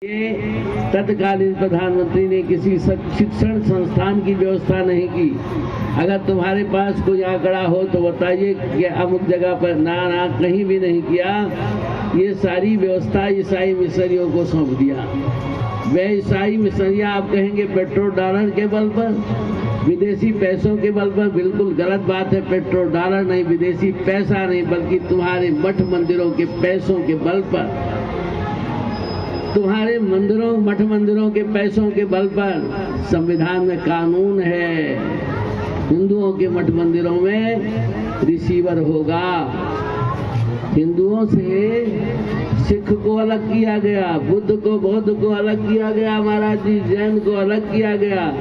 ये तत्कालीन प्रधानमंत्री ने किसी शिक्षण संस्थान की व्यवस्था नहीं की। अगर तुम्हारे पास कोई आंकड़ा हो तो बताइए कि अमुक जगह पर ना कहीं भी नहीं किया। ये सारी व्यवस्था ईसाई मिशनरियों को सौंप दिया। वे ईसाई मिशनरियाँ आप कहेंगे पेट्रोल डॉलर के बल पर, विदेशी पैसों के बल पर। बिल्कुल गलत बात है। पेट्रोल डॉलर नहीं, विदेशी पैसा नहीं, बल्कि तुम्हारे मठ मंदिरों के पैसों के बल पर, तुम्हारे मठ मंदिरों के पैसों के बल पर संविधान में कानून है। हिंदुओं के मठ मंदिरों में रिसीवर होगा। हिंदुओं से सिख को अलग किया गया, बुद्ध को बौद्ध को अलग किया गया, महाराज जी जैन को अलग किया गया।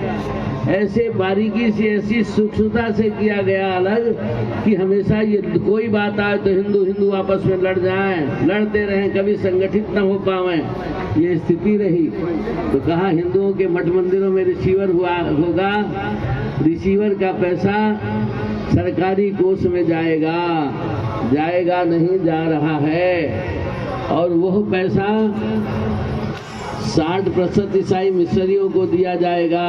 ऐसे बारीकी से, ऐसी सूक्ष्मता से किया गया अलग कि हमेशा ये कोई बात आए तो हिंदू आपस में लड़ जाएं, लड़ते रहें, कभी संगठित न हो पाएं। ये स्थिति रही। तो कहा हिंदुओं के मठ मंदिरों में रिसीवर होगा। रिसीवर का पैसा सरकारी कोष में जाएगा नहीं, जा रहा है। और वह पैसा 60% ईसाई मिशनरियों को दिया जाएगा।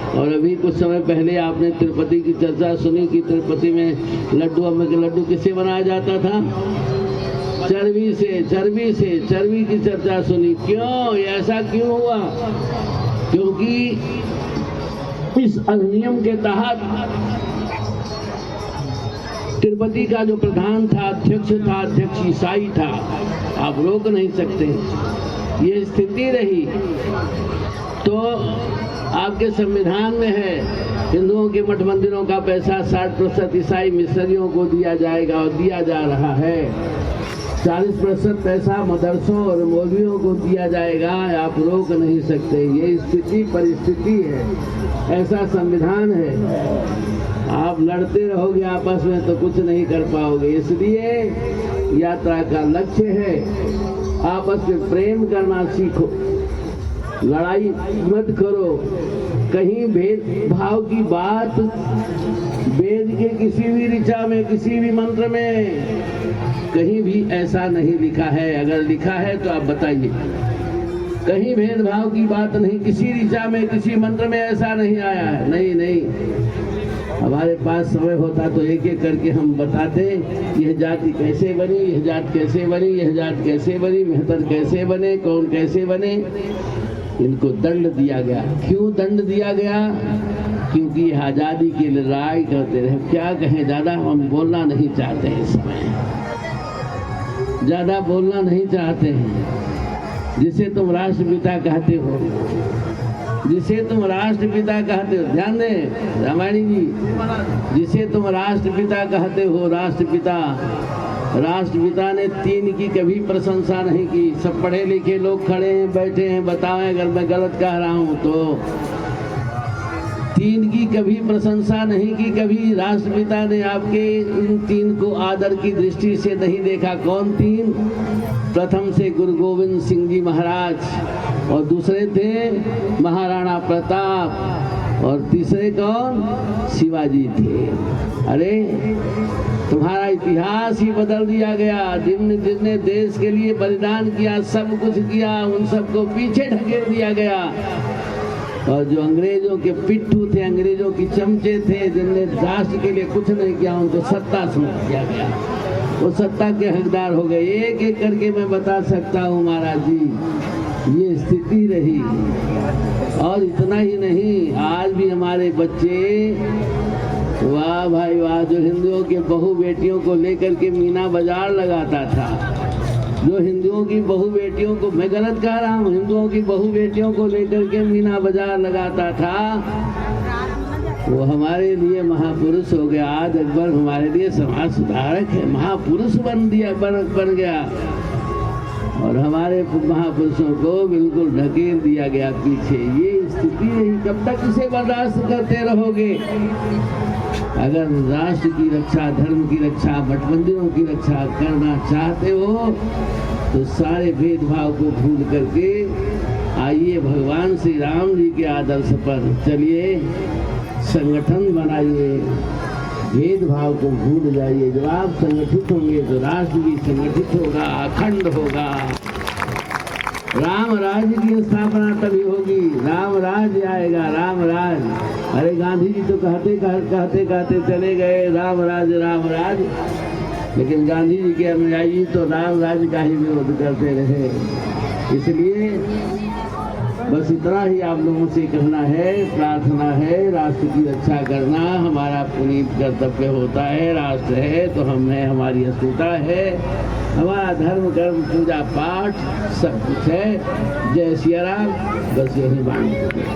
और अभी कुछ समय पहले आपने तिरुपति की चर्चा सुनी कि तिरुपति में लड्डू किससे बनाया जाता था? चर्बी की चर्चा सुनी। क्यों? ऐसा क्यों हुआ? क्योंकि इस अधिनियम के तहत तिरुपति का जो प्रधान था, अध्यक्ष ईसाई था। आप रोक नहीं सकते। ये स्थिति रही। तो आपके संविधान में है हिंदुओं के मठ मंदिरों का पैसा 60% ईसाई मिशनरियों को दिया जाएगा और दिया जा रहा है। 40% पैसा मदरसों और मौलवियों को दिया जाएगा। आप रोक नहीं सकते। ये स्थिति परिस्थिति है, ऐसा संविधान है। आप लड़ते रहोगे आपस में तो कुछ नहीं कर पाओगे। इसलिए यात्रा का लक्ष्य है आपस में प्रेम करना सीखो, लड़ाई मत करो। कहीं भेदभाव की बात वेद के किसी भी ऋचा में, किसी भी मंत्र में कहीं भी ऐसा नहीं लिखा है। अगर लिखा है तो आप बताइए। कहीं भेदभाव की बात नहीं, किसी ऋचा में, किसी मंत्र में ऐसा नहीं आया है। नहीं, हमारे पास समय होता तो एक एक करके हम बताते यह जाति कैसे बनी, यह जात कैसे बनी, यह जात कैसे बनी, मेहतर कैसे बने, कौन कैसे बने। इनको दंड दिया गया। क्यों दंड दिया गया? क्योंकि आज़ादी की लड़ाई करते रहे। क्या कहें, ज़्यादा हम बोलना नहीं चाहते हैं। इस समय ज़्यादा बोलना नहीं चाहते हैं। जिसे तुम राष्ट्रपिता कहते हो, ध्यान दें रामायणी जी, जिसे तुम राष्ट्रपिता कहते हो, राष्ट्रपिता ने 3 की कभी प्रशंसा नहीं की। सब पढ़े लिखे लोग खड़े हैं, बैठे हैं, बताएं अगर मैं गलत कह रहा हूं तो। 3 की कभी प्रशंसा नहीं की। कभी राष्ट्रपिता ने आपके इन 3 को आदर की दृष्टि से नहीं देखा। कौन 3? प्रथम से गुरु गोविंद सिंह जी महाराज, और दूसरे थे महाराणा प्रताप, और तीसरे कौन? शिवाजी थे। अरे तुम्हारा इतिहास ही बदल दिया गया। जिनने देश के लिए बलिदान किया, सब कुछ किया, उन सबको पीछे ढकेल दिया गया। और जो अंग्रेजों के पिट्ठू थे, अंग्रेजों की चमचे थे, जिनने राष्ट्र के लिए कुछ नहीं किया, उनको सत्ता समझ दिया गया। वो सत्ता के हकदार हो गए। एक एक करके मैं बता सकता हूँ महाराज जी। ये स्थिति रही। और इतना ही नहीं, आज भी हमारे बच्चे, वाह भाई वाह, जो हिंदुओं के बहू बेटियों को लेकर के मीना बाजार लगाता था, जो हिंदुओं की बहू बेटियों को, मैं गलत कह रहा हूँ, हिंदुओं की बहू बेटियों को लेकर के मीना बाजार लगाता था, वो हमारे लिए महापुरुष हो गया। आज अकबर हमारे लिए समाज सुधारक है, महापुरुष बन गया। और हमारे महापुरुषों को बिल्कुल ढकेल दिया गया पीछे। ये स्थिति रही। कब तक इसे बर्दाश्त करते रहोगे? अगर राष्ट्र की रक्षा, धर्म की रक्षा, मठ मंदिरों की रक्षा करना चाहते हो तो सारे भेदभाव को भूल करके आइए भगवान श्री राम जी के आदर्श पर चलिए, संगठन बनाइए, भेदभाव को भूल जाइए। जब आप संगठित होंगे तो राष्ट्र भी संगठित होगा, अखंड होगा। राम राज्य की स्थापना तभी होगी, राम राज्य आएगा, राम राज्य। अरे गांधी जी तो कहते चले गए राम राज्य, लेकिन गांधी जी के अनुयायी तो राम राज्य का ही विरोध करते रहे। इसलिए बस इतना ही आप लोगों से कहना है, प्रार्थना है, राष्ट्र की रक्षा करना हमारा पुनीत कर्तव्य होता है। राष्ट्र है तो हम हैं, हमारी अस्मिता है, हमारा धर्म कर्म पूजा पाठ सब कुछ है। जय सिया राम। बस यही बात।